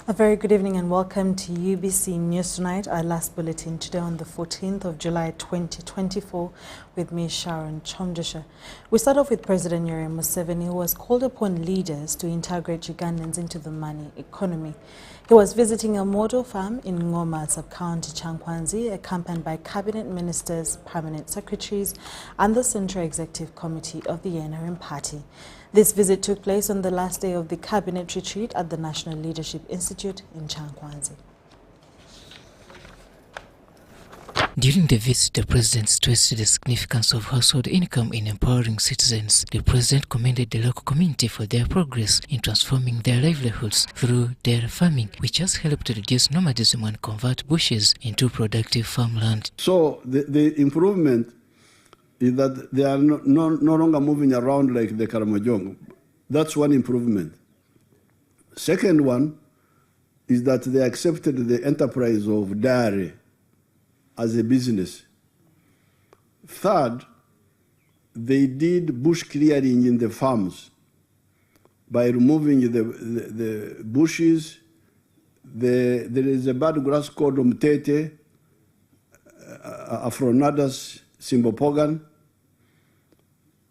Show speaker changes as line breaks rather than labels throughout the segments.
A very good evening and welcome to UBC News Tonight, our last bulletin today on the 14th of July 2024 with me, Sharon Kyomugisha. We start off with President Yoweri Museveni, who has called upon leaders to integrate Ugandans into the money economy. He was visiting a model farm in Ngoma, sub-county Chimpanzee, accompanied by cabinet ministers, permanent secretaries and the Central Executive Committee of the NRM Party. This visit took place on the last day of the cabinet retreat at the National Leadership Institute in Chimpanzee.
During the visit, the President stressed the significance of household income in empowering citizens. The President commended the local community for their progress in transforming their livelihoods through dairy farming, which has helped to reduce nomadism and convert bushes into productive farmland.
So the improvement is that they are no longer moving around like the Karamojong. That's one improvement. Second one is that they accepted the enterprise of dairy as a business. Third, they did bush clearing in the farms by removing the bushes. There is a bad grass called Umtete, Afronadas Simbopogan.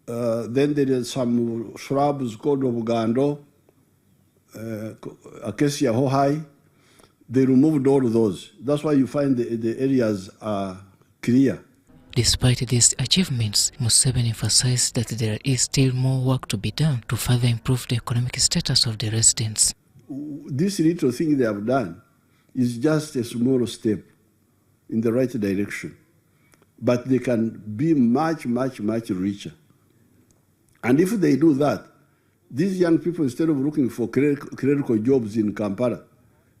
Then there is some shrubs called Obugando, Acacia Hohai. They removed all of those. That's why you find the areas are clear.
Despite these achievements, Museveni emphasized that there is still more work to be done to further improve the economic status of the residents.
This little thing they have done is just a small step in the right direction. But they can be much, much, much richer. And if they do that, these young people, instead of looking for clerical jobs in Kampala,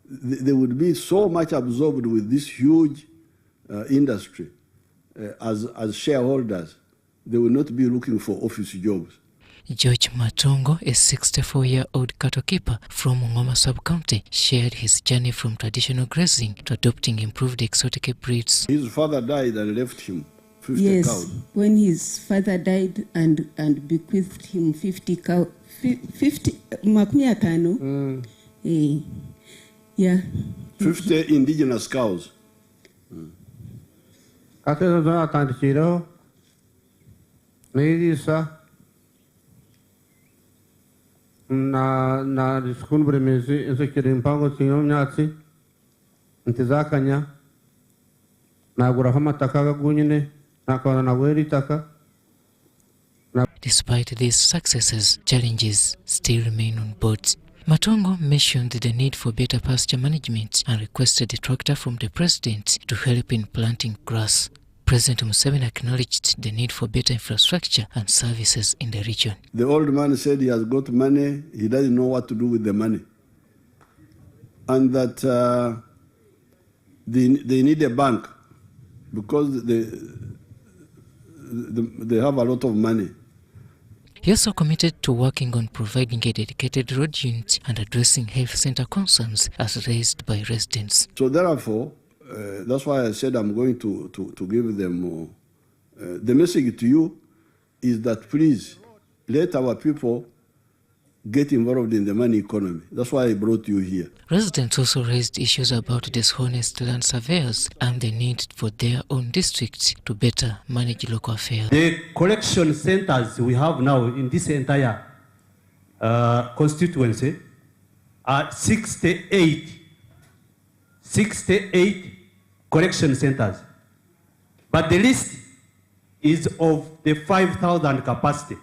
they would be so much absorbed with this huge industry as shareholders. They will not be looking for office jobs.
George Matongo, a 64-year-old cattle keeper from Ngoma sub-county, shared his journey from traditional grazing to adopting improved exotic breeds.
His father died and left him 50
yes,
cows.
When his father died and bequeathed him 50 cows, 50 yeah.
50 indigenous cows.
na diskunbre mezi ezekiri mpango kinyo myatsi ntizakanya nagura hamataka gagunyine nakona nagweri taka.
Despite these successes, challenges still remain on board. Matongo mentioned the need for better pasture management and requested a tractor from the President to help in planting grass. President Museveni acknowledged the need for better infrastructure and services in the region.
The old man said he has got money, he doesn't know what to do with the money. And that they need a bank because they have a lot of money.
He also committed to working on providing a dedicated road unit and addressing health center concerns as raised by residents.
So therefore, that's why I said I'm going to give them the message to you is that please let our people get involved in the money economy. That's why I brought you here.
Residents also raised issues about dishonest land surveyors and the need for their own districts to better manage local affairs.
The collection centers we have now in this entire constituency are 68 collection centers. But the list is of the 5,000 capacity.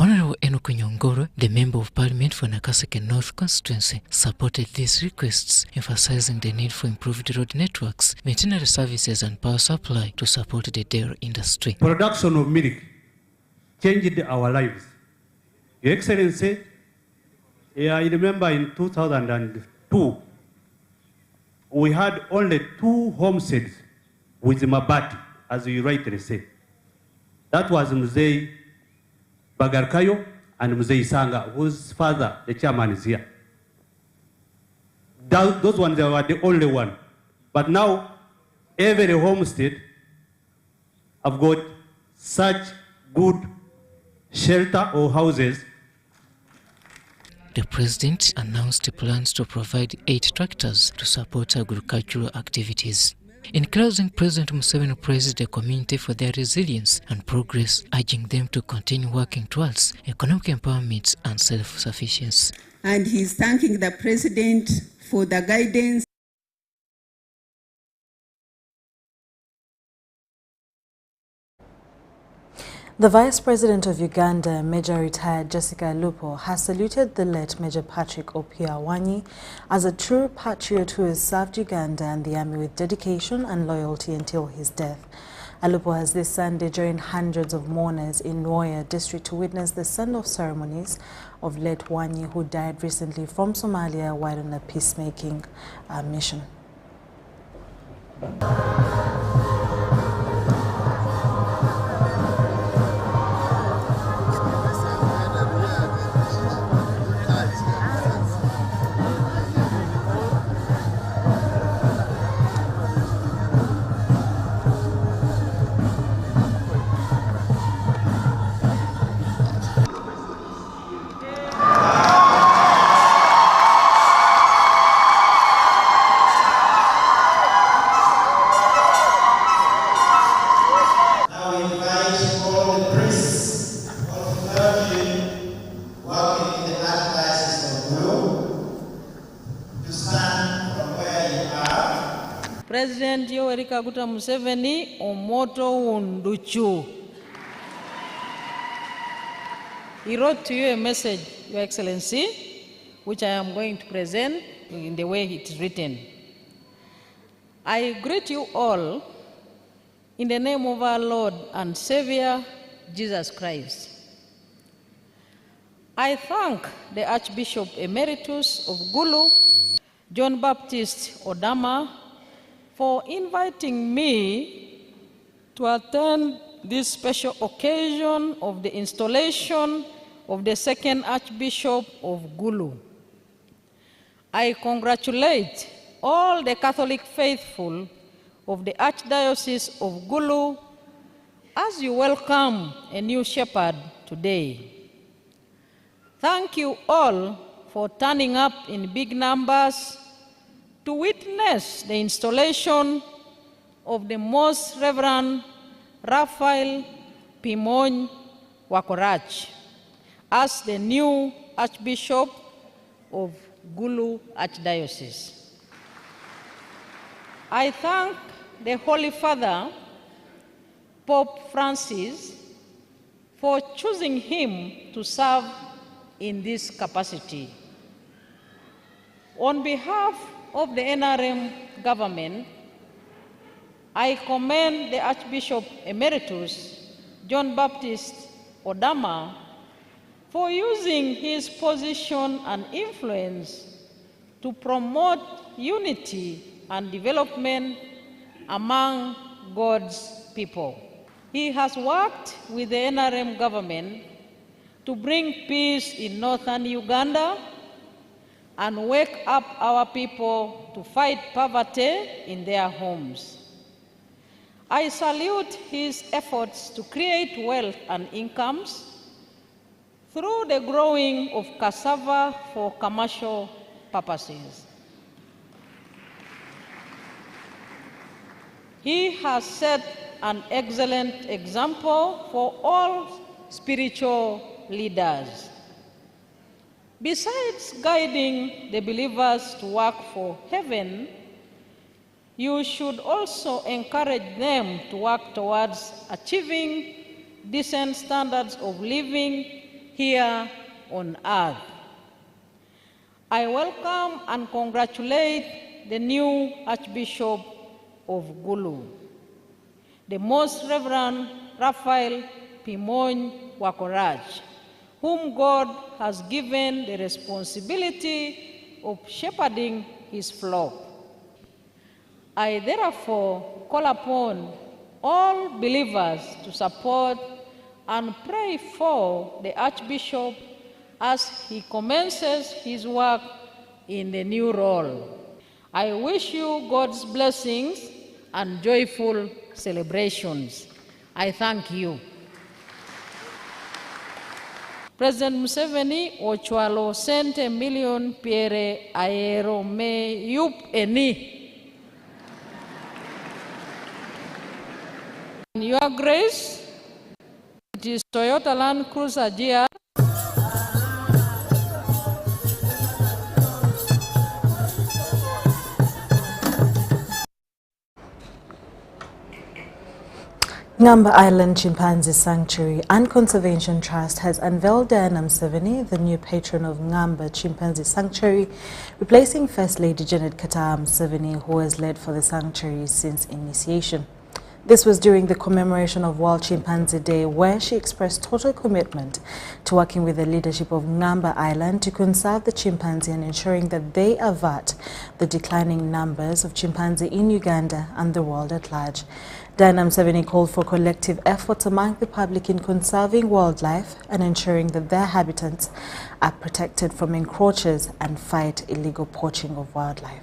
Honorable Enoch Nyongoro, the Member of Parliament for Nakaseke North constituency, supported these requests, emphasizing the need for improved road networks, veterinary services and power supply to support the dairy industry.
Production of milk changed our lives. Your Excellency, I remember in 2002, we had only 2 homesteads with Mabati, as you rightly say. That was Mose Bagarkayo and Mose Isanga, whose father, the chairman, is here. Those ones were the only one. But now, every homestead have got such good shelter or houses
the President announced plans to provide 8 tractors to support agricultural activities. In closing, President Museveni praised the community for their resilience and progress, urging them to continue working towards economic empowerment and self-sufficiency.
And he's thanking the President for the guidance.
The Vice President of Uganda, Major Retired Jessica Lupo, has saluted the late Major Patrick Opiawanyi as a true patriot who has served Uganda and the army with dedication and loyalty until his death. Alupo has this Sunday joined hundreds of mourners in Mwai district to witness the send-off ceremonies of late Wanyi, who died recently from Somalia while on a peacemaking mission.
President Yoweri Kaguta Museveni omoto unduchu. He wrote to you a message, Your Excellency, which I am going to present in the way it is written. I greet you all in the name of our Lord and Savior, Jesus Christ. I thank the Archbishop Emeritus of Gulu, John Baptist Odama, for inviting me to attend this special occasion of the installation of the second Archbishop of Gulu. I congratulate all the Catholic faithful of the Archdiocese of Gulu as you welcome a new shepherd today. Thank you all for turning up in big numbers to witness the installation of the Most Reverend Raphael Pimony Wakorach as the new Archbishop of Gulu Archdiocese. I thank the Holy Father, Pope Francis, for choosing him to serve in this capacity. On behalf of the NRM government, I commend the Archbishop Emeritus, John Baptist Odama, for using his position and influence to promote unity and development among God's people. He has worked with the NRM government to bring peace in northern Uganda and wake up our people to fight poverty in their homes. I salute his efforts to create wealth and incomes through the growing of cassava for commercial purposes. He has set an excellent example for all spiritual leaders. Besides guiding the believers to work for heaven, you should also encourage them to work towards achieving decent standards of living here on earth. I welcome and congratulate the new Archbishop of Gulu, the Most Reverend Raphael Pimony Wakorach, whom God has given the responsibility of shepherding his flock. I therefore call upon all believers to support and pray for the Archbishop as he commences his work in the new role. I wish you God's blessings and joyful celebrations. I thank you. President Museveni ochwalo sente million piere aero me yup eni. Your Grace, it is Toyota Land Cruiser GR.
Namba Island Chimpanzee Sanctuary and Conservation Trust has unveiled Diana Museveni, the new patron of Namba Chimpanzee Sanctuary, replacing First Lady Janet Kataha Museveni, who has led for the sanctuary since initiation. This was during the commemoration of World Chimpanzee Day, where she expressed total commitment to working with the leadership of Namba Island to conserve the chimpanzee and ensuring that they avert the declining numbers of chimpanzee in Uganda and the world at large. Diana Museveni called for collective efforts among the public in conserving wildlife and ensuring that their habitats are protected from encroachers and fight illegal poaching of wildlife.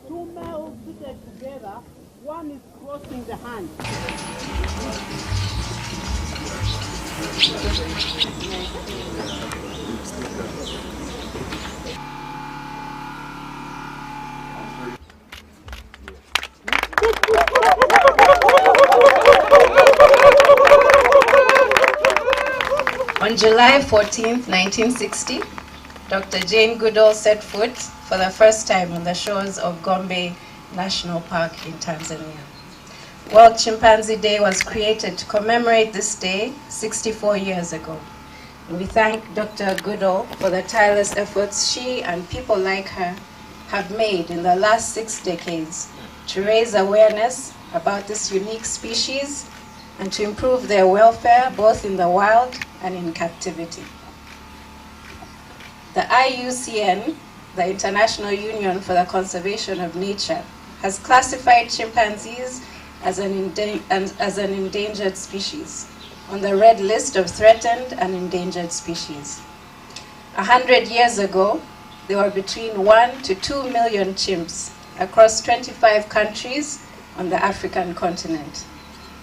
Two males seated together, one is crossing the hand.
On July 14, 1960, Dr. Jane Goodall set foot for the first time on the shores of Gombe National Park in Tanzania. World Chimpanzee Day was created to commemorate this day 64 years ago. We thank Dr. Goodall for the tireless efforts she and people like her have made in the last 6 decades to raise awareness about this unique species and to improve their welfare both in the wild and in captivity. The IUCN, the International Union for the Conservation of Nature, has classified chimpanzees as an endangered species on the red list of threatened and endangered species. 100 years ago, there were between 1 to 2 million chimps across 25 countries on the African continent.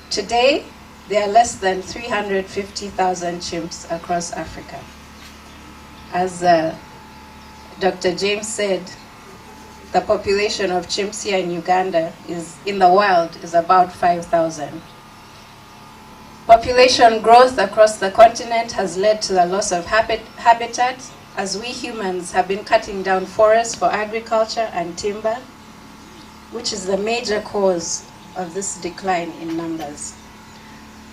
Today, there are less than 350,000 chimps across Africa. As Dr. James said, the population of chimps here in Uganda in the wild is about 5,000. Population growth across the continent has led to the loss of habitat as we humans have been cutting down forests for agriculture and timber, which is the major cause of this decline in numbers.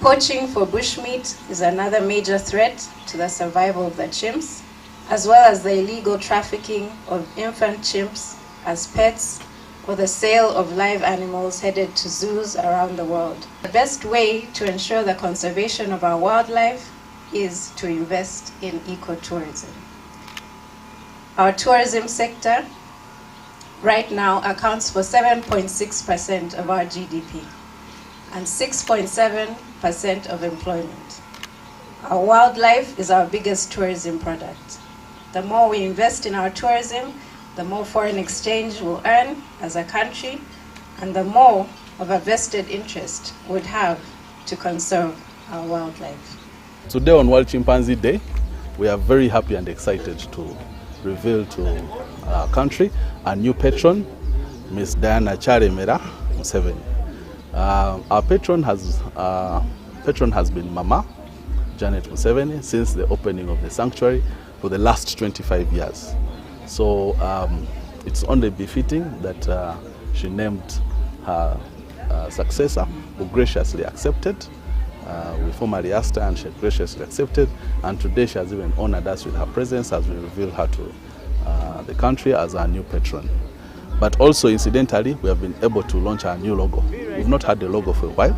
Poaching for bushmeat is another major threat to the survival of the chimps, as well as the illegal trafficking of infant chimps as pets or the sale of live animals headed to zoos around the world. The best way to ensure the conservation of our wildlife is to invest in ecotourism. Our tourism sector right now accounts for 7.6% of our GDP and 6.7% of employment. Our wildlife is our biggest tourism product. The more we invest in our tourism, the more foreign exchange we'll earn as a country, and the more of a vested interest we'd have to conserve our wildlife.
Today on World Chimpanzee Day, we are very happy and excited to reveal to our country a new patron, Miss Diana Charemera Museveni. Our patron has been Mama Janet Museveni since the opening of the sanctuary for the last 25 years. So it's only befitting that she named her successor, who graciously accepted. We formally asked her and she graciously accepted, and today she has even honored us with her presence as we reveal her to the country as our new patron. But also, incidentally, we have been able to launch our new logo. We've not had the logo for a while,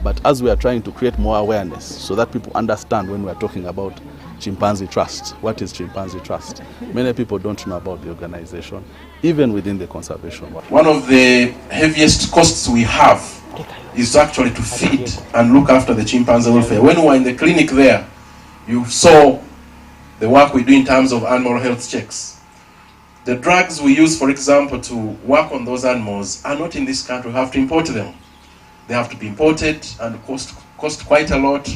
but as we are trying to create more awareness so that people understand when we are talking about Chimpanzee Trust. What is Chimpanzee Trust? Many people don't know about the organization, even within the conservation work.
One of the heaviest costs we have is actually to feed and look after the chimpanzee welfare. When we were in the clinic there, you saw the work we do in terms of animal health checks. The drugs we use, for example, to work on those animals are not in this country. We have to import them. They have to be imported and cost cost quite a lot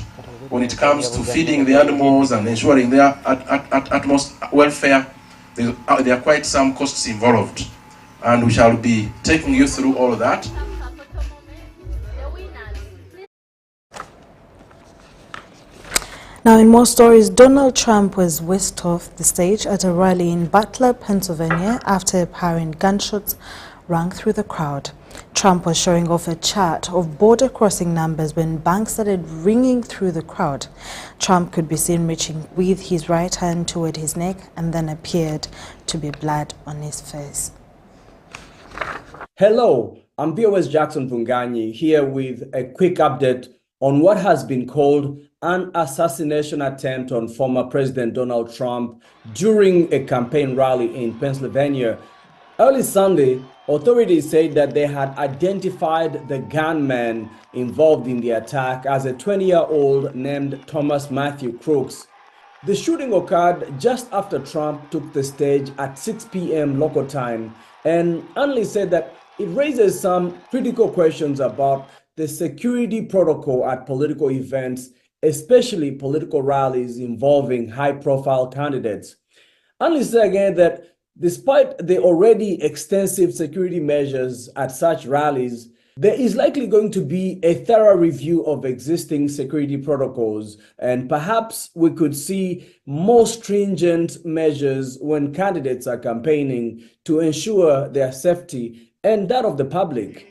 when it comes to feeding the animals and ensuring their utmost welfare. There are quite some costs involved, and we shall be taking you through all of that.
Now, in more stories, Donald Trump was whisked off the stage at a rally in Butler, Pennsylvania, after apparent gunshots rang through the crowd. Trump was showing off a chart of border crossing numbers when bangs started ringing through the crowd. Trump could be seen reaching with his right hand toward his neck and then appeared to be blood on his face.
Hello, I'm BOS Jackson Punganyi here with a quick update on what has been called an assassination attempt on former President Donald Trump during a campaign rally in Pennsylvania. Early Sunday, authorities said that they had identified the gunman involved in the attack as a 20-year-old named Thomas Matthew Crooks. The shooting occurred just after Trump took the stage at 6 p.m. local time, and analysts said that it raises some critical questions about the security protocol at political events, especially political rallies involving high-profile candidates. Analysts say again that despite the already extensive security measures at such rallies, there is likely going to be a thorough review of existing security protocols, and perhaps we could see more stringent measures when candidates are campaigning to ensure their safety and that of the public.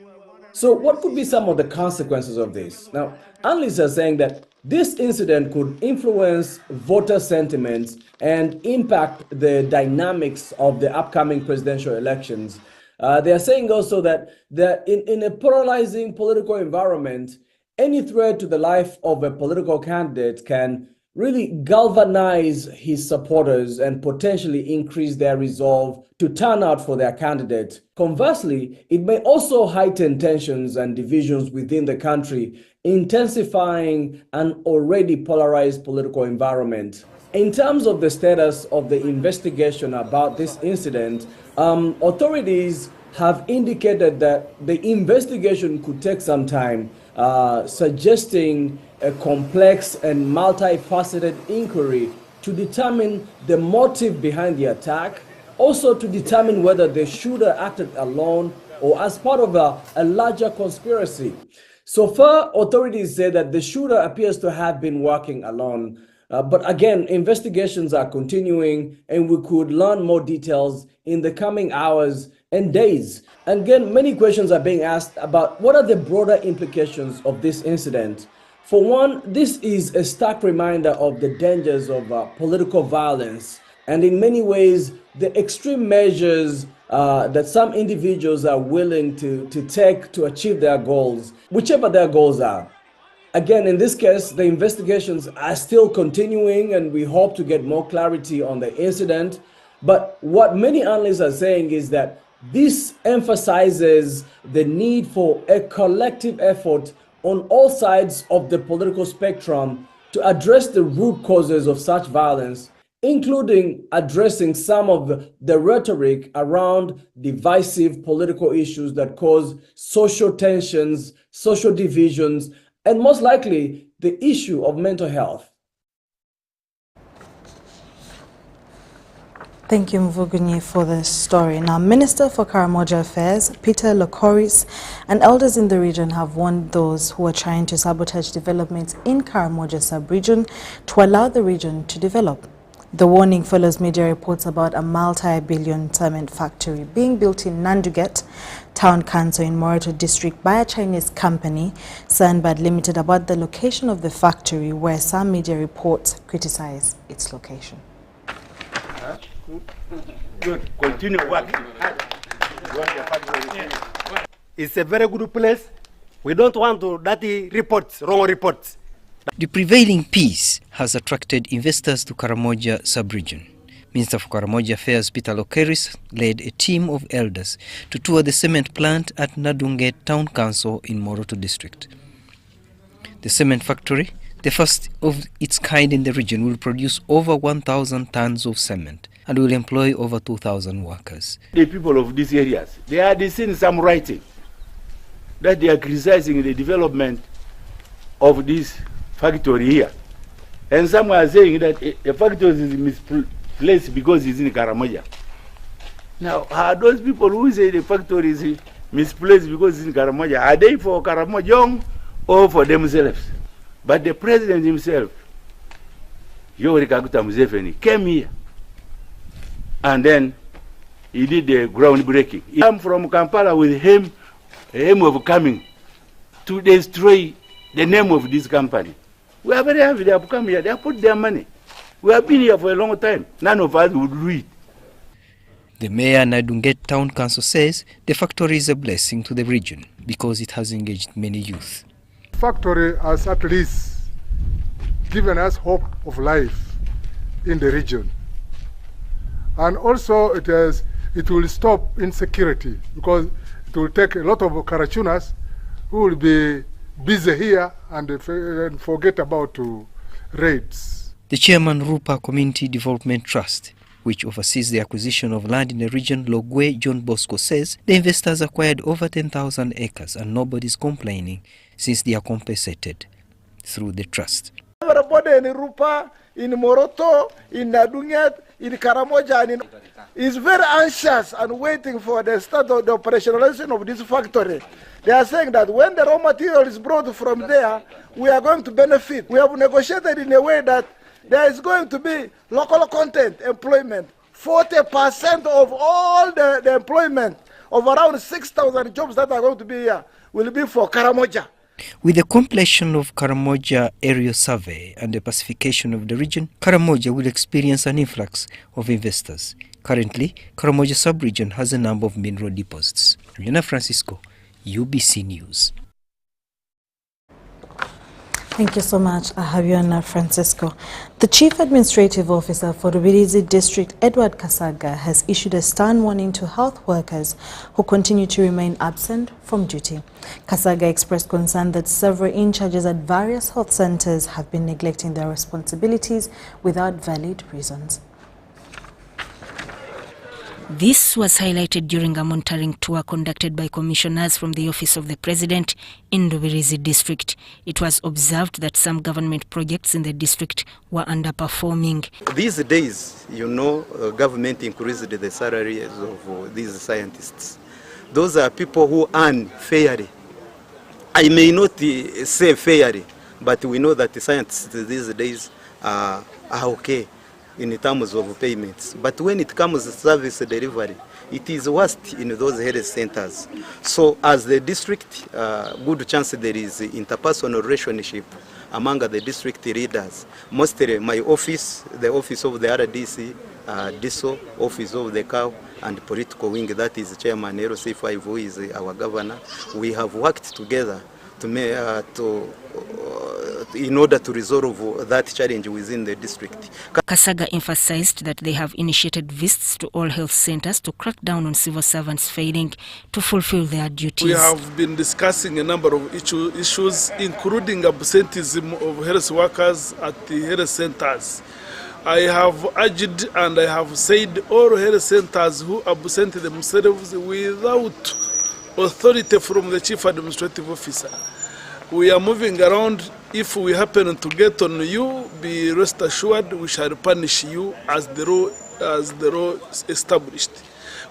So what could be some of the consequences of this? Now, analysts are saying that this incident could influence voter sentiments and impact the dynamics of the upcoming presidential elections. They are saying also that in a polarizing political environment, any threat to the life of a political candidate can really galvanize his supporters and potentially increase their resolve to turn out for their candidate. Conversely, it may also heighten tensions and divisions within the country, intensifying an already polarized political environment. In terms of the status of the investigation about this incident, authorities have indicated that the investigation could take some time, suggesting a complex and multifaceted inquiry to determine the motive behind the attack, also to determine whether the shooter acted alone or as part of a larger conspiracy. So far, authorities say that the shooter appears to have been working alone. But again, investigations are continuing, and we could learn more details in the coming hours and days. And again, many questions are being asked about what are the broader implications of this incident. For one, this is a stark reminder of the dangers of political violence, and in many ways, the extreme measures that some individuals are willing to take to achieve their goals, whichever their goals are. Again, in this case, the investigations are still continuing, and we hope to get more clarity on the incident. But what many analysts are saying is that this emphasizes the need for a collective effort on all sides of the political spectrum to address the root causes of such violence, including addressing some of the rhetoric around divisive political issues that cause social tensions, social divisions, and most likely the issue of mental health.
Thank you, Mvugunyi, for this story. Now, Minister for Karamoja Affairs, Peter Lokoris, and elders in the region have warned those who are trying to sabotage developments in Karamoja sub-region to allow the region to develop. The warning follows media reports about a multi-billion cement factory being built in Nanduget, Town Council in Moreto District by a Chinese company, Sandbad Limited, about the location of the factory, where some media reports criticize its location.
Good. Continue working. It's a very good place. We don't want to dirty reports, wrong reports.
The prevailing peace has attracted investors to Karamoja sub-region. Minister for Karamoja Affairs Peter Lokeris led a team of elders to tour the cement plant at Nadunget Town Council in Moreto District. The cement factory, the first of its kind in the region, will produce over 1,000 tons of cement and will employ over 2,000 workers.
The people of these areas, they are seen some writing that they are criticizing the development
of this factory here. And some are saying that a factory is misplaced because it's in Karamoja. Now, are those people who say the factory is misplaced because it's in Karamoja, are they for Karamojong or for themselves? But the president himself, Yoweri Kaguta Museveni, came here and then he did the groundbreaking. He came from Kampala with him, the aim of coming to destroy the name of this company. We are very happy they have come here. They have put their money. We have been here for a long time. None of us would do it.
The mayor Nadunget Town Council says the factory is a blessing to the region because it has engaged many youth.
The factory has at least given us hope of life in the region. And also it will stop insecurity because it will take a lot of Karachunas who will be busy here and forget about raids.
The chairman Rupa Community Development Trust, which oversees the acquisition of land in the region, Logwe John Bosco, says the investors acquired over 10,000 acres and nobody's complaining since they are compensated through the trust.
Everybody in Rupa, in Moroto, in Nadunget, in Karamoja, is very anxious and waiting for the start of the operationalization of this factory. They are saying that when the raw material is brought from there, we are going to benefit. We have negotiated in a way that there is going to be local content employment. 40% of all the employment of around 6,000 jobs that are going to be here will be for Karamoja.
With the completion of Karamoja area survey and the pacification of the region, Karamoja will experience an influx of investors. Currently, Karamoja sub-region has a number of mineral deposits. Rihanna Francisco, UBC News.
Thank you so much, Ahabiana Francisco. The Chief Administrative Officer for Rubirizi District, Edward Kasaga, has issued a stern warning to health workers who continue to remain absent from duty. Kasaga expressed concern that several in-charges at various health centers have been neglecting their responsibilities without valid reasons.
This was highlighted during a monitoring tour conducted by commissioners from the Office of the President in Rubirizi District. It was observed that some government projects in the district were underperforming.
These days, government increased the salaries of these scientists. Those are people who earn fairly. I may not say fairly, but we know that the scientists these days are okay in terms of payments. But when it comes to service delivery, it is worst in those health centers. So as the district, good chance there is interpersonal relationship among the district leaders. Mostly my office, the office of the RDC, DISO, office of the COW, and political wing, that is Chairman LC5, who is our governor. We have worked together in order to resolve that challenge within the district.
Kasaga emphasized that they have initiated visits to all health centers to crack down on civil servants failing to fulfill their duties.
We have been discussing a number of issues, including absenteeism of health workers at the health centers. I have urged and I have said all health centers who absent themselves without authority from the Chief Administrative Officer. We are moving around. If we happen to get on you, be rest assured we shall punish you as the law established.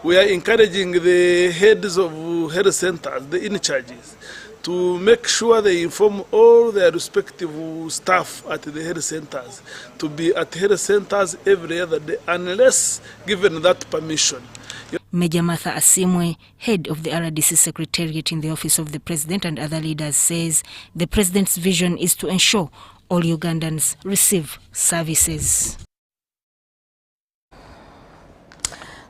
We are encouraging the heads of health centers, the in-charges, to make sure they inform all their respective staff at the health centers to be at health centers every other day unless given that permission.
Major Martha Asimwe, head of the RDC Secretariat in the Office of the President and other leaders, says the President's vision is to ensure all Ugandans receive services.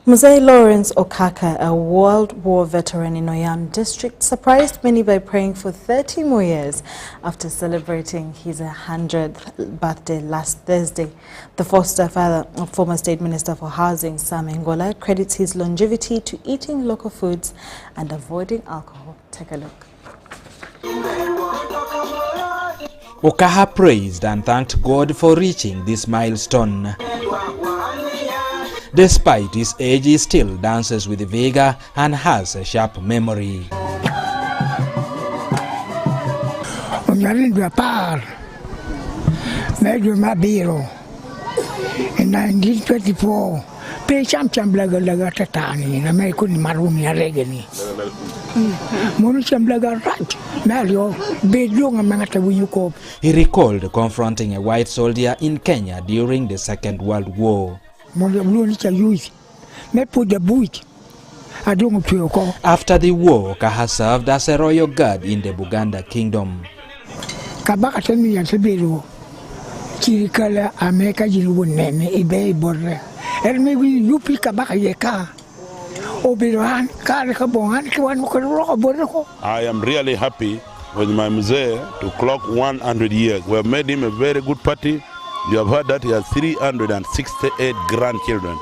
Mose Lawrence Okaka, a World War veteran in Oyam District, surprised many by praying for 30 more years after celebrating his 100th birthday last Thursday. The foster father of former State Minister for Housing, Sam Engola, credits his longevity to eating local foods and avoiding alcohol. Take a look.
Okaka praised and thanked God for reaching this milestone. Despite his age, he still dances with vigor and has a sharp memory.
nyarin dua par. Medio mabiro. In 1924, pe cham blaga tatani na me kun maruni aregeni. Monu cham blaga rat. Mario bedunga mangata wuyuko.
He recalled confronting a white soldier in Kenya during the Second World War. After the war, Okaka served as a royal guard in the Buganda Kingdom.
I am really happy with my Mose to clock 100 years. We have made him a very good party. You have heard that he has 368 grandchildren.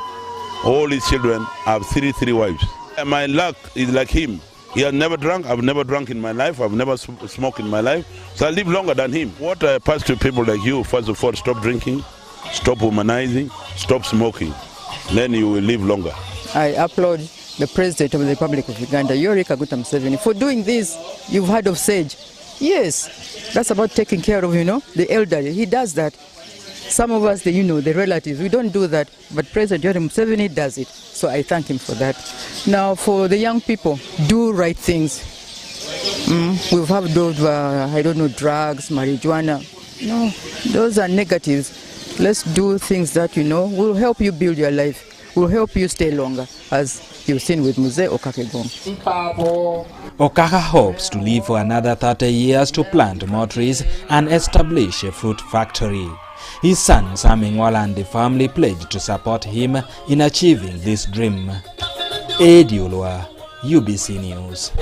All his children have 33 wives. And my luck is like him. He has never drunk. I've never drunk in my life. I've never smoked in my life. So I live longer than him. What I pass to people like you, first of all, stop drinking, stop womanizing, stop smoking. Then you will live longer.
I applaud the President of the Republic of Uganda, Yoweri Kaguta Museveni, for doing this. You've heard of SAGE. Yes, that's about taking care of, the elderly. He does that. Some of us, the relatives, we don't do that. But President Yoweri Museveni does it. So I thank him for that. Now, for the young people, do right things. We've had those, drugs, marijuana. No, those are negatives. Let's do things that, will help you build your life, will help you stay longer, as you've seen with Mose Okaka.
Okaka hopes to live for another 30 years to plant more trees and establish a fruit factory. His son, Samingwala, and the family pledged to support him in achieving this dream. Eddie Ulwa, UBC News.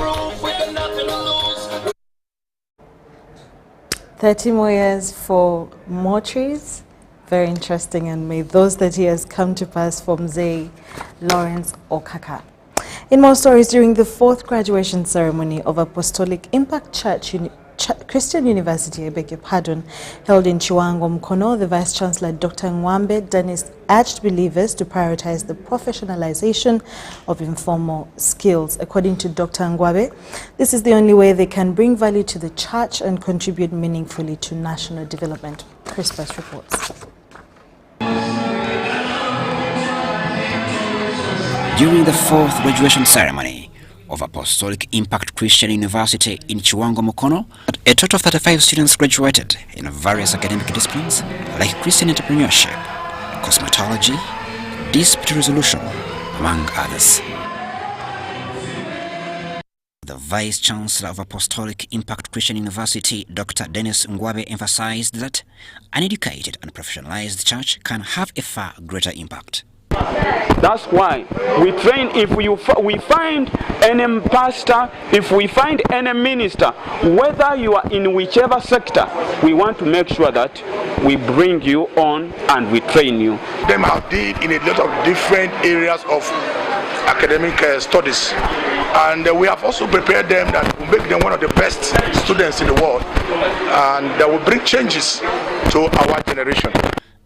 30 more years for more trees. Very interesting, and may those 30 years come to pass for Mzee Lawrence Okaka. In more stories, during the 4th graduation ceremony of Apostolic Impact Church Christian University, held in Chiwango, Mkono, the Vice Chancellor Dr. Mwambe Dennis urged believers to prioritize the professionalization of informal skills. According to Dr. Ngwabe, this is the only way they can bring value to the church and contribute meaningfully to national development. Chris Best reports.
During the 4th graduation ceremony of Apostolic Impact Christian University in Chiwango, Mukono, a total of 35 students graduated in various academic disciplines like Christian entrepreneurship, cosmetology, dispute resolution, among others. The Vice Chancellor of Apostolic Impact Christian University, Dr. Dennis Ngwabe, emphasized that an educated and professionalized church can have a far greater impact.
That's why we train. If we find any pastor, if we find any minister, whether you are in whichever sector, we want to make sure that we bring you on and we train you.
Them have did in a lot of different areas of academic studies, and we have also prepared them that will make them one of the best students in the world, and that will bring changes to our generation.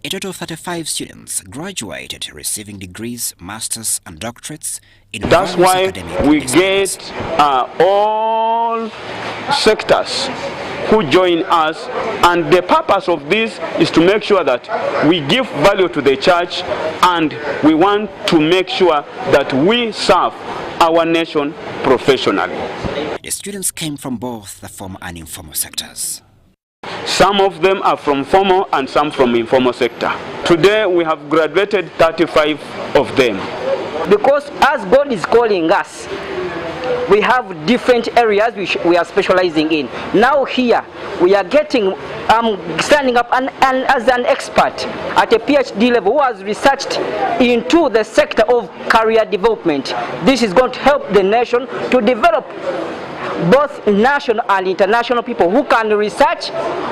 A total of 35 students graduated, receiving degrees, masters, and doctorates in
That's why we get all sectors who join us, and the purpose of this is to make sure that we give value to the church, and we want to make sure that we serve our nation professionally.
The students came from both the formal and informal sectors.
Some of them are from formal and some from informal sector. Today we have graduated 35 of them.
Because as God is calling us, we have different areas we are specializing in. Now here we are getting standing up and as an expert at a PhD level who has researched into the sector of career development. This is going to help the nation to develop both national and international people who can research,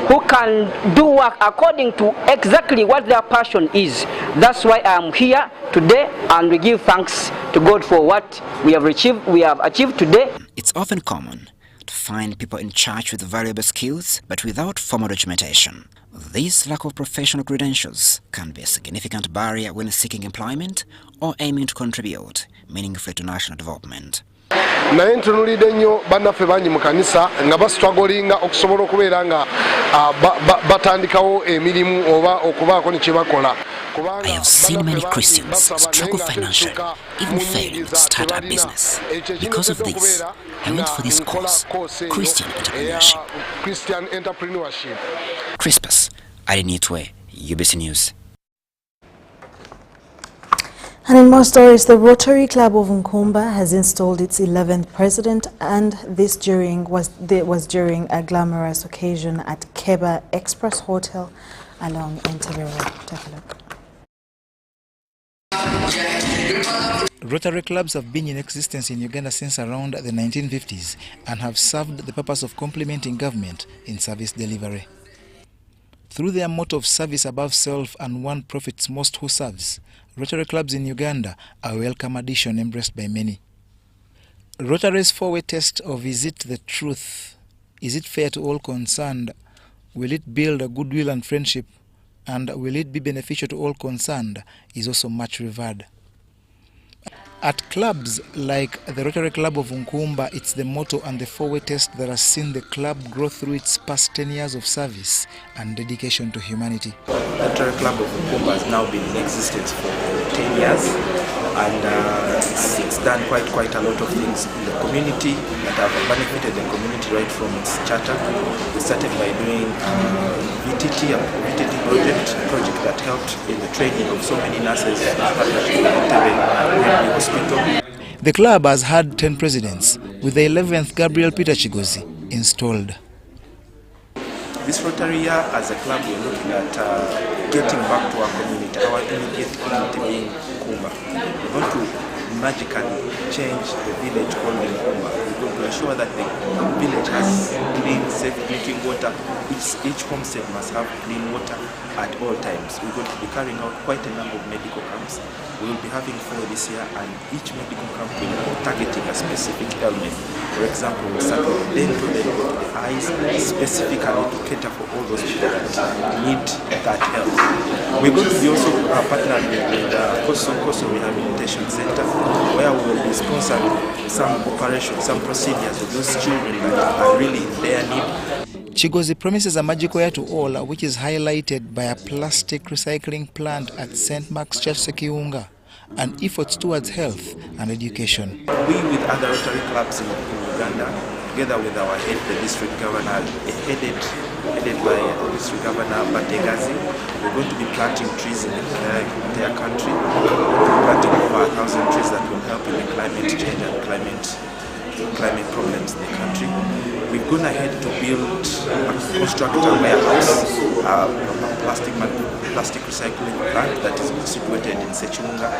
who can do work according to exactly what their passion is. That's why I'm here today, and we give thanks to God for what we have achieved today.
It's often common to find people in church with valuable skills but without formal documentation. This lack of professional credentials can be a significant barrier when seeking employment or aiming to contribute meaningfully to national development.
naye ntunulidde nnyo bannaffe bangi mu kanisa nga bastrugglinga okusobola okubeera nga batandikawo emirimu oba okubaako ne kye bakola.
I have seen many Christians struggle financially, even failing to start a business. Because of this, I went for this course, Christian Entrepreneurship. Crispus, Arinitwe, UBC News.
And in more stories, the Rotary Club of Nkumba has installed its 11th president, and this was during a glamorous occasion at Keba Express Hotel along Entebbe Road. Take a look.
Rotary clubs have been in existence in Uganda since around the 1950s and have served the purpose of complementing government in service delivery. Through their motto of service above self and one profits most who serves, Rotary clubs in Uganda are a welcome addition embraced by many. Rotary's four-way test of is it the truth, is it fair to all concerned, will it build a goodwill and friendship, and will it be beneficial to all concerned is also much revered. At clubs like the Rotary Club of Nkumba, it's the motto and the four-way test that has seen the club grow through its past 10 years of service and dedication to humanity.
The Rotary Club of Nkumba has now been in existence for 10 years, and it's done quite a lot of things in the community that have benefited the community right from its charter. We started by doing VTT, a project that helped in the training of so many nurses in partnership with Entebbe Hospital.
The club has had 10 presidents, with the 11th Gabriel Peter Chigozi installed.
This Rotary year, as a club, we're looking at getting back to our community, our immediate community being Nkumba. We're going to magically change the village called Nkumba. We're going to ensure that the village has clean, safe drinking water. Each homestead must have clean water at all times. We're going to be carrying out quite a number of medical camps. We will be having 4 this year, and each medical camp will be targeting a specific ailment. For example, we start with dental, then go to the eyes, specifically to cater for all those people that need that help. We're going to be also partnering with Koso Rehabilitation Center, where we will be sponsoring some operations, some procedures of those children that are really in their need.
Chigozi promises a magical year to all, which is highlighted by a plastic recycling plant at St. Mark's Church Sekiunga and efforts towards health and education.
We, with other Rotary clubs in Uganda, together with our head, the district governor, headed by District Governor Bategazi, we're going to be planting trees in the entire country. We're going to be planting over 1,000 trees that will help in the climate change and climate problems in the country. We've gone ahead to construct a warehouse, a plastic recycling plant that is situated in Sekiunga.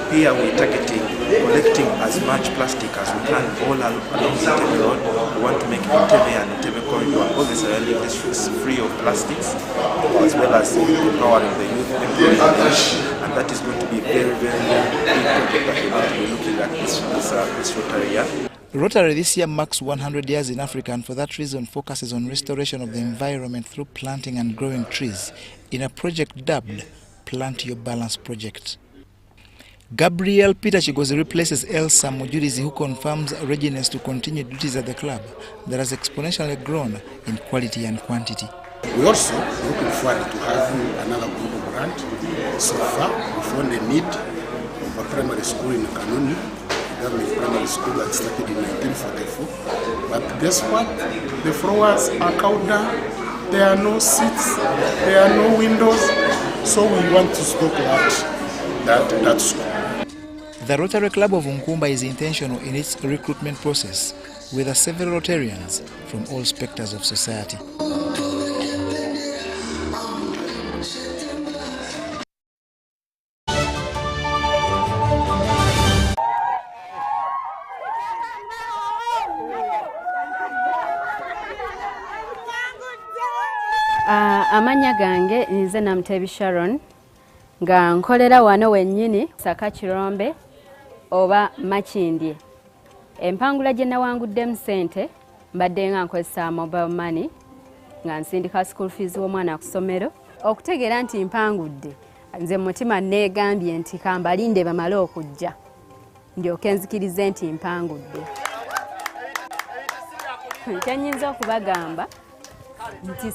Here we're targeting collecting as much plastic as we can all along Entebbe Road. We want to make Entebbe and Entebbe corridor and all the surrounding districts free of plastics, as well as empowering the youth, and that is going to be a very, very big project that we're going to be looking at this Rotary year.
Rotary this year marks 100 years in Africa, and for that reason focuses on restoration of the environment through planting and growing trees in a project dubbed Plant Your Balance Project. Gabriel Peter Chigozi replaces Elsa Mujurizi, who confirms readiness to continue duties at the club that has exponentially grown in quality and quantity.
We also looking forward to having another group of grant. So far, we found the need of a primary school in Kanuni, government primary school that started in 1944. But guess what? The floors are covered down, there are no seats, there are no windows, so we want to stop that school.
The Rotary Club of Nkumba is intentional in its recruitment process, with several Rotarians from all specters of society.
Amanya gange nze namtebi Sharon nga nkolera wano wennyini Saka Kirombe oba Makindye. Empangula gye nawanguddemu ssente mbadde nga nkozesa mobile money nga nsindika school fees w'omwana ku ssomero. Okutegeera nti mpangudde nze mutima neegambye nti kambalinde bamale okujja ndyoke nzikirize nti mpangudde. Kyenyinza okubagamba nti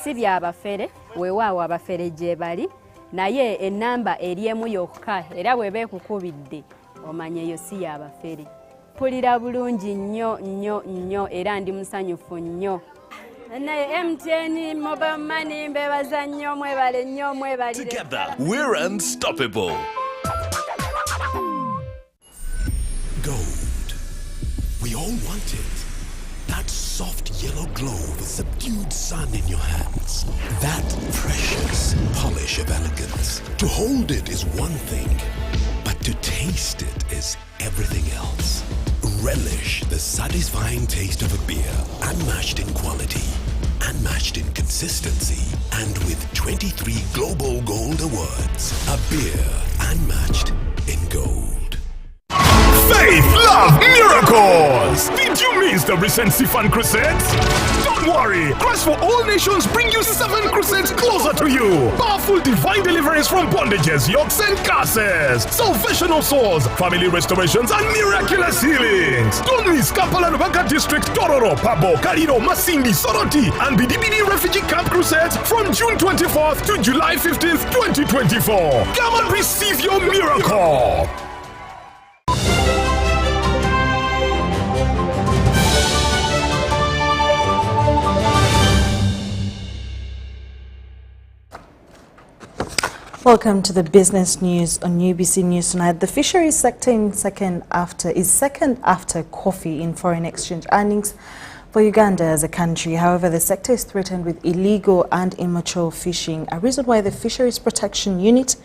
si byabafere weewaawo abafere gye bali naye ennamba eri emu yokka era bw'eba ekukubidde omanya eyo si yabafere. Mpulira bulungi nnyo era ndi musanyufu nnyo. Naye MTN Mobile Money mbebaza nnyo mwebale nnyo mwebalire.
Together we're unstoppable. Gold. We all want it. That soft yellow glow of a subdued sun in your hands. That precious polish of elegance. To hold it is one thing, but to taste it is everything else. Relish the satisfying taste of a beer, unmatched in quality, unmatched in consistency, and with 23 Global Gold Awards. A beer unmatched in gold.
Faith, love, miracles! Did you miss the recent Sifan Crusades? Don't worry! Christ for All Nations bring you 7 crusades closer to you. Powerful divine deliverance from bondages, yokes and curses. Salvation of souls, family restorations and miraculous healings. Don't miss Campala and Okaka District, Tororo, Pabo, Kaliro, Masindi, Soroti and Bidibidi Refugee Camp Crusades from June 24th to July 15th, 2024. Come and receive your miracle!
Welcome to the business news on UBC News Tonight. The fisheries sector is second after coffee in foreign exchange earnings for Uganda as a country. However, the sector is threatened with illegal and immature fishing, a reason why the Fisheries Protection Unit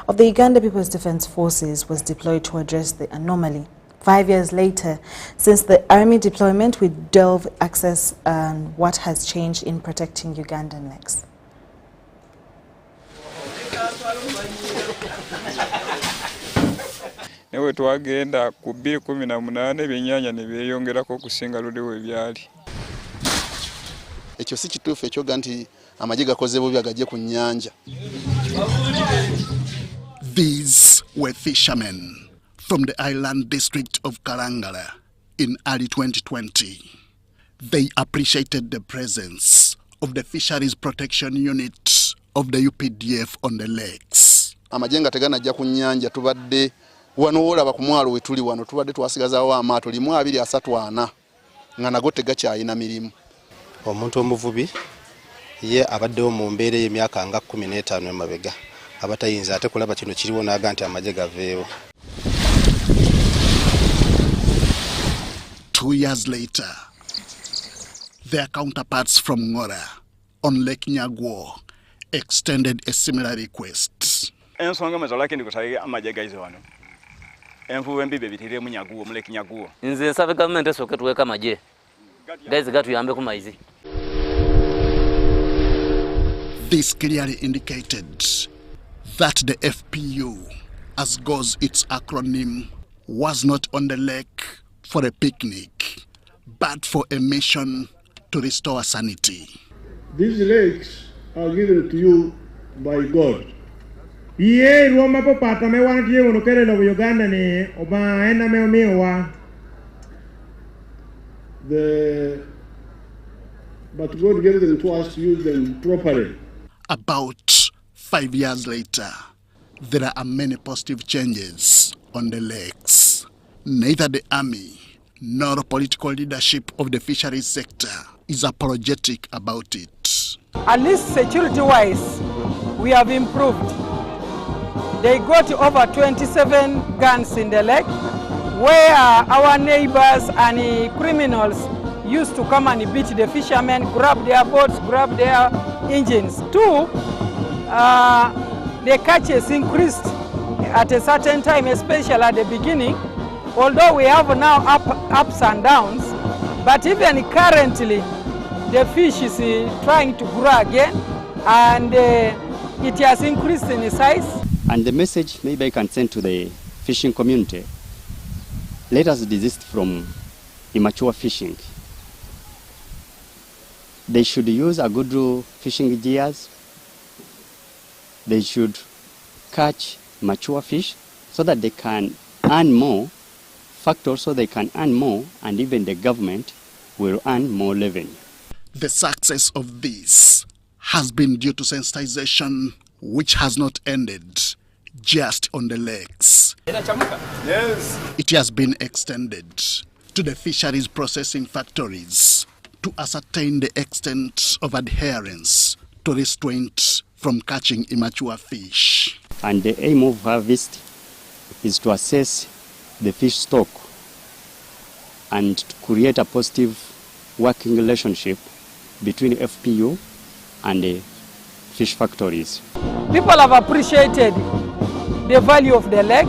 of the Uganda People's Defence Forces was deployed to address the anomaly. 5 years later, since the army deployment, we delve access on what has changed in protecting Ugandan lakes.
Newe twagenda ku 2018 ebyennyanja ne byeyongerako okusinga luliwo ebyali.
Ekyo si kituufu ekyoga nti amagye gakoze bubi agajje ku nnyanja.
These were fishermen from the island district of Kalangala in early 2020. They appreciated the presence of the Fisheries Protection Unit of the UPDF on the lakes.
Amagye nga teganajja ku nnyanja tubadde wano olaba ku mwalo wetuli wano tubadde twasigazawo amaato 240 nga nago tegakyayina mirimu.
Omuntu omuvubi ye abaddewo mu mbeera y'emyaka nga 15 emabega abatayinza ate kulaba kino kiriwo n'aga nti amagye gaveewo.
2 years later, their counterparts from Ngora on Lake Nyagwo extended a similar request.
Ensonga mazalake ndikusaye amagye gaize wano. Envubu embibe bitire mu Nyagwo mu Lake Nyagwo.
Nze nsaba government esoke tuweka amagye. Guys gatuyambe ku maizi.
This clearly indicated that the FPU, as goes its acronym, was not on the lake for a picnic, but for a mission to restore sanity.
These lakes are given to you by God. Ye Roma papa me wan tie wono kere lo Uganda ne oba ena me omewa. But God gave them to us to use them properly.
About 5 years later, there are many positive changes on the lakes. Neither the army nor political leadership of the fisheries sector is apologetic about it.
At least security-wise, we have improved. They got over 27 guns in the lake, where our neighbors and criminals used to come and beat the fishermen, grab their boats, grab their engines. 2, the catches increased at a certain time, especially at the beginning. Although we have now ups and downs, but even currently, the fish is trying to grow again, and it has increased in size.
And the message maybe I can send to the fishing community, let us desist from immature fishing. They should use a good fishing gears. They should catch mature fish so that they can earn more fact, also they can earn more, and even the government will earn more revenue.
The success of this has been due to sensitization, which has not ended just on the lakes.
Yes.
It has been extended to the fisheries processing factories to ascertain the extent of adherence to restraint from catching immature fish.
And the aim of harvest is to assess the fish stock and to create a positive working relationship between FPU and the fish factories.
People have appreciated the value of the lake.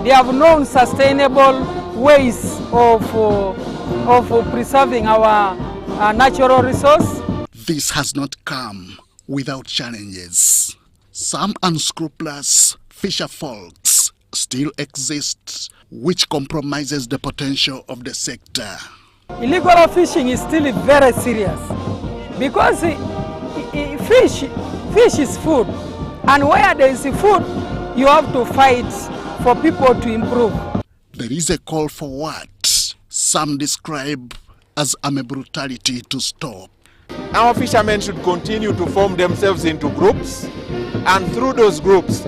They have known sustainable ways of preserving our natural resource.
This has not come without challenges. Some unscrupulous fisher folks still exist, which compromises the potential of the sector.
Illegal fishing is still very serious because fish is food, and where there is food, you have to fight for people to improve.
There is a call for what some describe as armed brutality to stop.
Our fishermen should continue to form themselves into groups, and through those groups,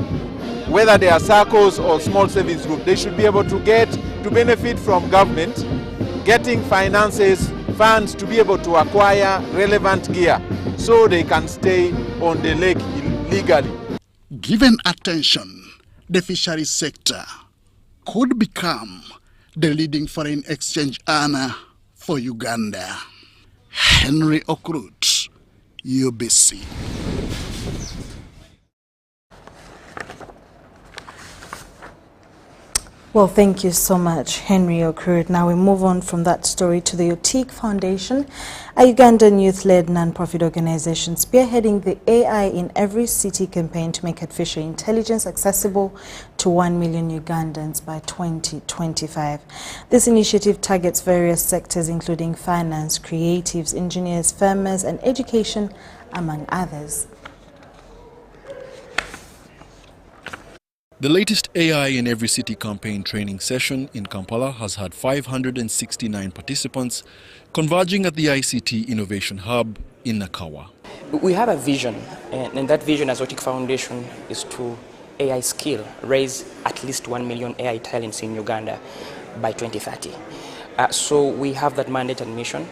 whether they are circles or small savings groups, they should be able to benefit from government, getting finances, funds to be able to acquire relevant gear so they can stay on the lake legally.
Given attention, the fisheries sector could become the leading foreign exchange earner for Uganda. Henry Okrut, UBC.
Well, thank you so much, Henry Okrut. Now we move on from that story to the Okaka Foundation, a Ugandan youth-led non-profit organization spearheading the AI in Every City campaign to make artificial intelligence accessible to 1 million Ugandans by 2025. This initiative targets various sectors including finance, creatives, engineers, farmers, and education, among others.
The latest AI in Every City campaign training session in Kampala has had 569 participants converging at the ICT Innovation Hub in Nakawa.
We have a vision, and that vision as Okaka Foundation is to AI skill, raise at least 1 million AI talents in Uganda by 2030. So we have that mandate and mission.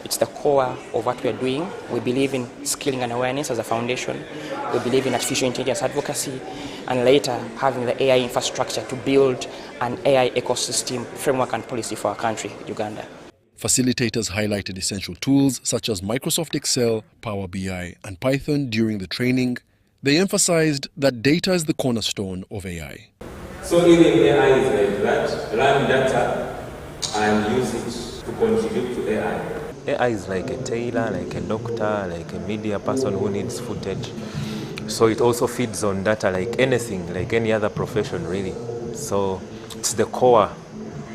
It's the core of what we are doing. We believe in skilling and awareness as a foundation. We believe in artificial intelligence advocacy, and later having the AI infrastructure to build an AI ecosystem framework and policy for our country, Uganda.
Facilitators highlighted essential tools such as Microsoft Excel, Power BI, and Python during the training. They emphasized that data is the cornerstone of AI.
So even AI is like that, learn data and use it to contribute to AI.
AI is like a tailor, like a doctor, like a media person who needs footage. So it also feeds on data like anything, like any other profession really. So it's the core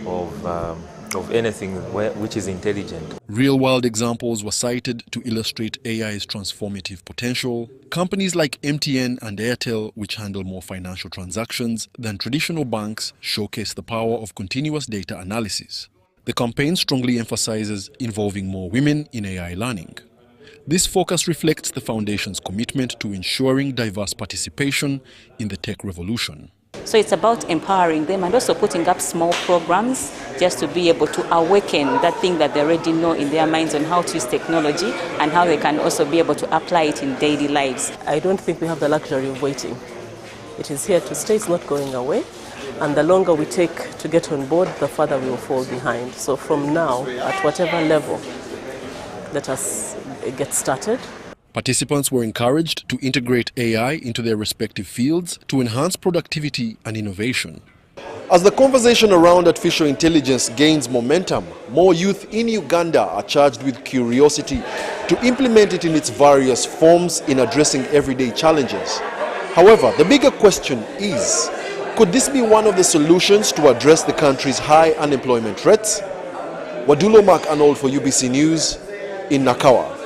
of anything which is intelligent.
Real-world examples were cited to illustrate AI's transformative potential. Companies like MTN and Airtel, which handle more financial transactions than traditional banks, showcase the power of continuous data analysis. The campaign strongly emphasizes involving more women in AI learning. This focus reflects the Foundation's commitment to ensuring diverse participation in the tech revolution.
So it's about empowering them and also putting up small programs just to be able to awaken that thing that they already know in their minds on how to use technology and how they can also be able to apply it in daily lives.
I don't think we have the luxury of waiting. It is here to stay, it's not going away. And the longer we take to get on board, the further we will fall behind. So from now, at whatever level, let us get started.
Participants were encouraged to integrate AI into their respective fields to enhance productivity and innovation.
As the conversation around artificial intelligence gains momentum, more youth in Uganda are charged with curiosity to implement it in its various forms in addressing everyday challenges. However, the bigger question is, could this be one of the solutions to address the country's high unemployment rates? Wadulo Mark Arnold for UBC News in Nakawa.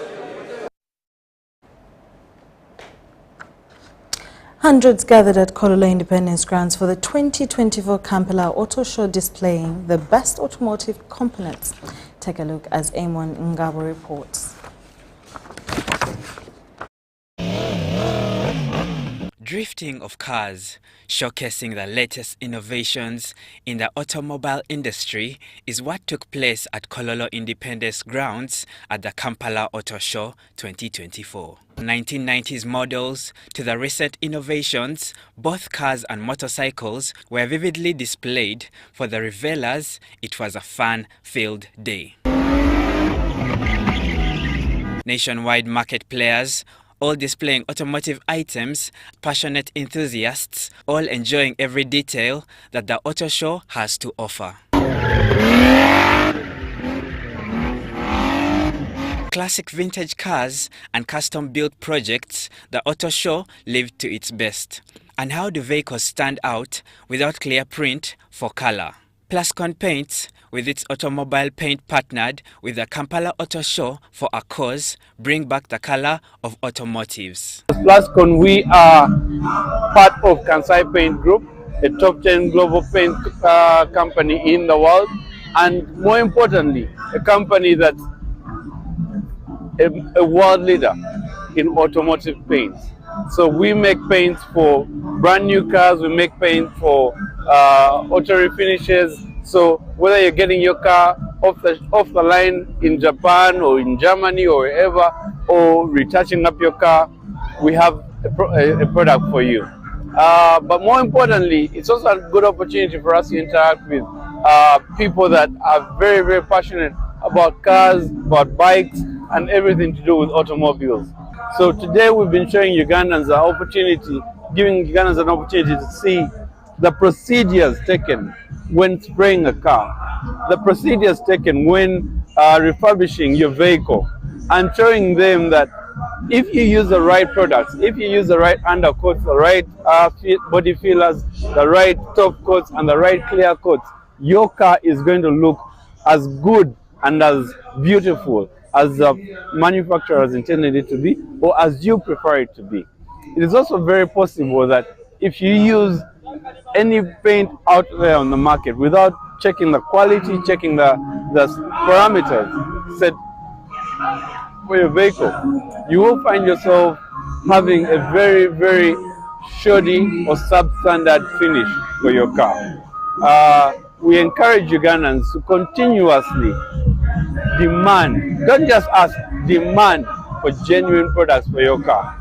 Hundreds gathered at Kololo Independence Grounds for the 2024 Campala Auto Show, displaying the best automotive components. Take a look as Amon Ngabo reports.
Drifting of cars, showcasing the latest innovations in the automobile industry, is what took place at Kololo Independence Grounds at the Kampala Auto Show 2024. 1990s models to the recent innovations, both cars and motorcycles were vividly displayed. For the revelers, it was a fun-filled day. Nationwide market players, all displaying automotive items, passionate enthusiasts, all enjoying every detail that the auto show has to offer. Classic vintage cars and custom-built projects, the auto show lived to its best. And how do vehicles stand out without clear print for color? Plascon Paints, with its automobile paint, partnered with the Kampala Auto Show for a cause, bring back the color of automotives.
As Plascon, we are part of Kansai Paint Group, a top 10 global paint company in the world, and more importantly, a company that's a world leader in automotive paints. So we make paints for brand new cars, we make paint for auto refinishes. So whether you're getting your car off the line in Japan or in Germany or wherever, or retouching up your car, we have a product for you. But more importantly, it's also a good opportunity for us to interact with people that are very, very passionate about cars, about bikes, and everything to do with automobiles. So today we've been showing Ugandans an opportunity, giving Ugandans an opportunity to see the procedures taken when spraying a car, the procedures taken when refurbishing your vehicle, and showing them that if you use the right products, if you use the right undercoats, the right body fillers, the right top coats, and the right clear coats, your car is going to look as good and as beautiful as the manufacturer has intended it to be, or as you prefer it to be. It is also very possible that if you use any paint out there on the market without checking the quality, checking the parameters set for your vehicle, you will find yourself having a very, very shoddy or substandard finish for your car. We encourage Ugandans to continuously demand, don't just ask, demand for genuine products for your car.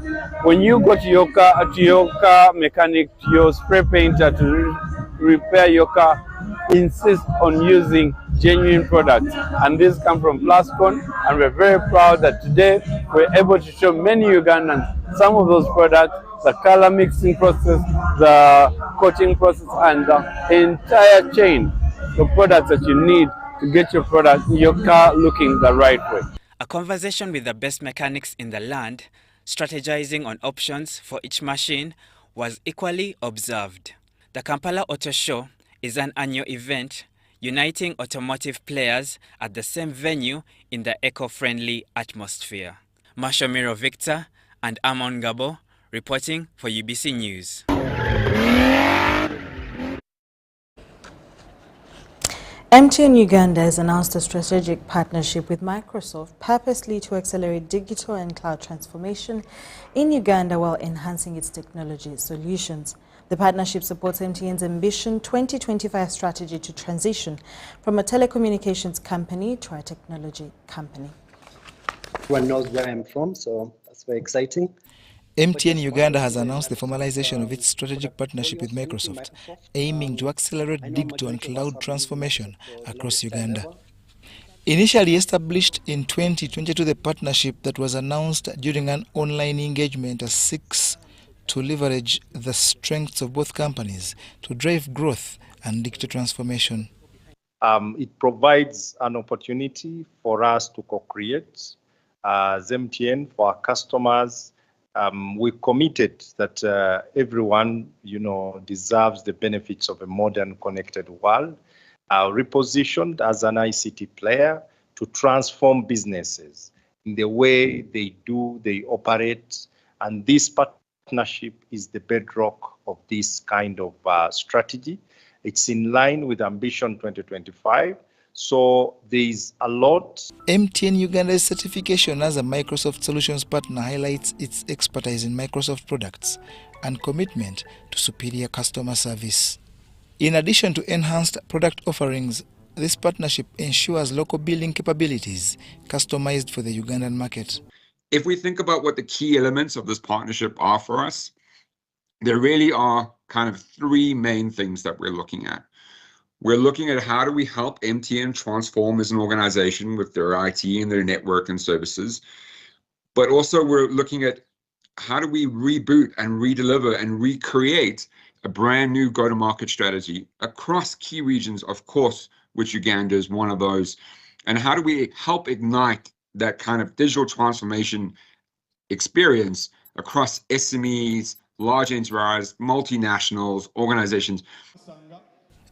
When you go to your car mechanic, to your spray painter to repair your car, insist on using genuine products. And these come from Plascon, and we're very proud that today we're able to show many Ugandans some of those products, the color mixing process, the coating process, and the entire chain of products that you need to get your car looking the right way.
A conversation with the best mechanics in the land, strategizing on options for each machine, was equally observed. The Kampala Auto Show is an annual event uniting automotive players at the same venue in the eco-friendly atmosphere. Mashomiro Victor and Amon Gabo reporting for UBC News.
MTN Uganda has announced a strategic partnership with Microsoft purposely to accelerate digital and cloud transformation in Uganda while enhancing its technology solutions. The partnership supports MTN's Ambition 2025 strategy to transition from a telecommunications company to a technology company.
Everyone knows where I'm from, so that's very exciting.
MTN Uganda has announced the formalization of its strategic partnership with Microsoft, aiming to accelerate digital and cloud transformation across Uganda. Initially established in 2022, the partnership that was announced during an online engagement seeks to leverage the strengths of both companies to drive growth and digital transformation.
It provides an opportunity for us to co-create as MTN for our customers. We committed that everyone, deserves the benefits of a modern, connected world, repositioned as an ICT player to transform businesses in the way they operate. And this partnership Partnership is the bedrock of this kind of strategy. It's in line with Ambition 2025. So there's a lot.
MTN Uganda's certification as a Microsoft Solutions partner highlights its expertise in Microsoft products and commitment to superior customer service. In addition to enhanced product offerings, this partnership ensures local billing capabilities customized for the Ugandan market.
If we think about what the key elements of this partnership are for us, there really are kind of three main things that we're looking at. We're looking at how do we help MTN transform as an organization with their IT and their network and services, but also we're looking at how do we reboot and redeliver and recreate a brand new go-to-market strategy across key regions, of course, which Uganda is one of those, and how do we help ignite that kind of digital transformation experience across SMEs, large enterprises, multinationals, organizations.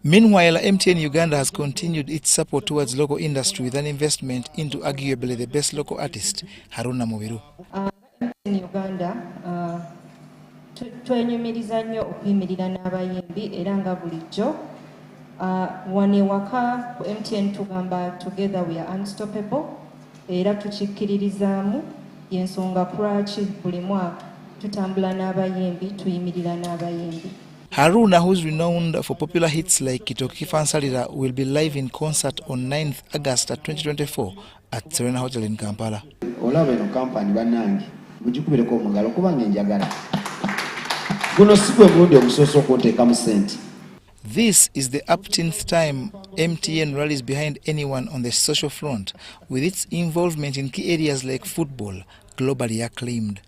Meanwhile, MTN Uganda has continued its support towards local industry with an investment into arguably the best local artist, Haruna Mubiru.
In Uganda, twenyumiriza nnyo okuyimirira n'abayimbi era nga bulijjo wano ewaka MTN tugamba together we are unstoppable era tukikkiririzaamu y'ensonga lwaki buli mwaka tutambula n'abayimbi tuyimirira n'abayimbi.
Haruna, who's renowned for popular hits like Kitoki Fansalira, will be live in concert on 9th August 2024 at Serena Hotel in Kampala.
Olaba eno kampani bannange mugikubireko omugalo kubanga njagala guno si gwe mulundi ogusoose okunteekamu sente.
This is the 18th time MTN rallies behind anyone on the social front, with its involvement in key areas like football globally acclaimed.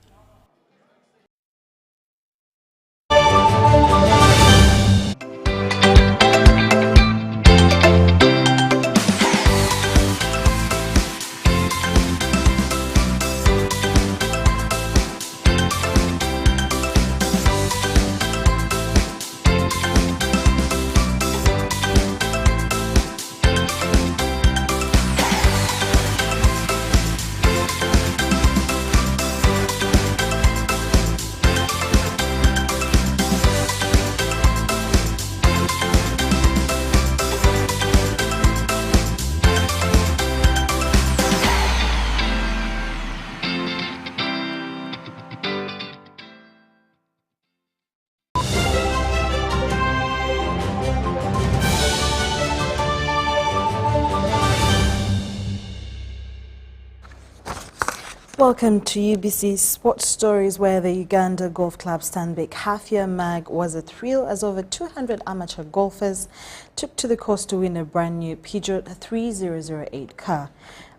Welcome to UBC Sports Stories, where the Uganda Golf Club Stanbic half-year mag was a thrill as over 200 amateur golfers took to the course to win a brand new Peugeot 3008 car.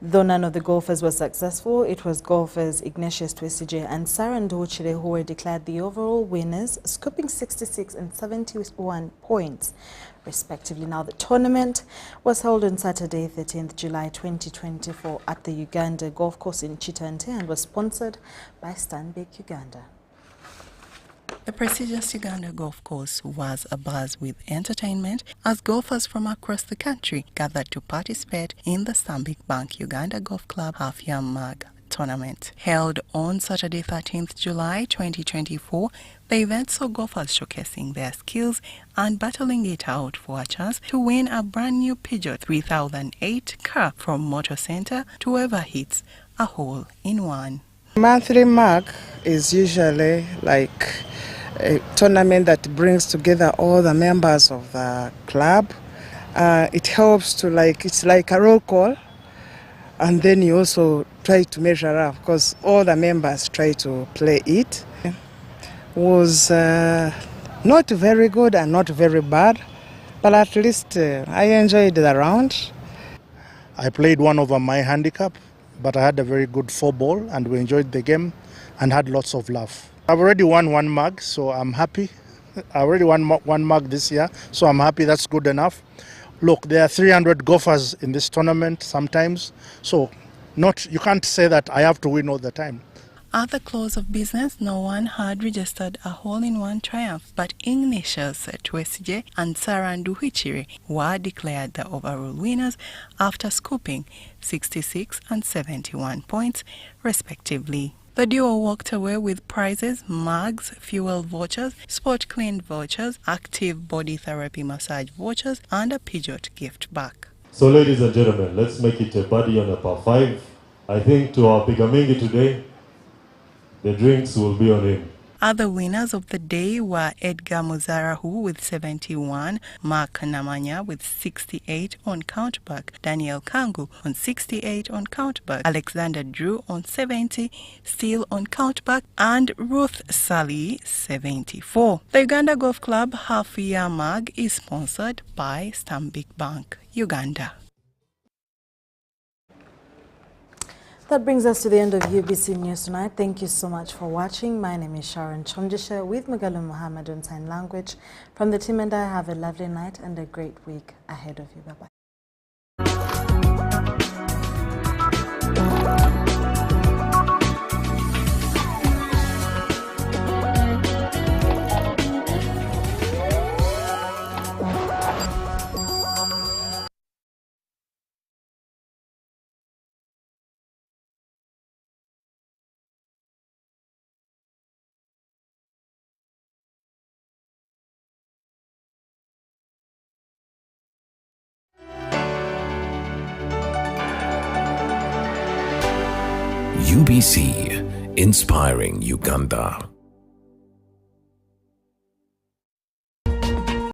Though none of the golfers were successful, it was golfers Ignatius Twesije and Saran Nduchire who were declared the overall winners, scooping 66 and 71 points, respectively. Now, the tournament was held on Saturday, 13th July 2024 at the Uganda Golf Course in Chitante and was sponsored by Stanbic Uganda.
The prestigious Uganda Golf Course was abuzz with entertainment as golfers from across the country gathered to participate in the Stanbic Bank Uganda Golf Club Half-Year Mag Tournament. Held on Saturday, 13th July 2024, the event saw golfers showcasing their skills and battling it out for a chance to win a brand new Peugeot 3008 car from Motor Center to whoever hits a hole in one.
Monthly mag is usually like a tournament that brings together all the members of the club. It helps to it's like a roll call, and then you also try to measure up because all the members try to play it. It was not very good and not very bad, but at least I enjoyed the round.
I played one over my handicap, but I had a very good 4-ball and we enjoyed the game and had lots of laugh. I've already won one mug, so I'm happy. I already won one mug this year, so I'm happy. That's good enough. Look, there are 300 golfers in this tournament sometimes, so you can't say that I have to win all the time.
At the close of business, no one had registered a hole-in-one triumph, but Ignatius Twesije and Sarah Nduchire were declared the overall winners after scooping 66 and 71 points, respectively. The duo walked away with prizes, mugs, fuel vouchers, sport clean vouchers, active body therapy massage vouchers, and a Peugeot gift bag.
So ladies and gentlemen, let's make it a party on a par 5. I think to our Pigamingi today, the drinks will be on him.
Other winners of the day were Edgar Muzarahu with 71, Mark Namanya with 68 on countback, Daniel Kangu on 68 on countback, Alexander Drew on 70, still on countback, and Ruth Sally 74. The Uganda Golf Club half-year mug is sponsored by Stanbic Bank, Uganda.
That brings us to the end of UBC News Tonight. Thank you so much for watching. My name is Sharon Kyomugisha with Magalu Muhammad on Sign Language. From the team and I, have a lovely night and a great week ahead of you. Bye-bye.
UBC, inspiring Uganda.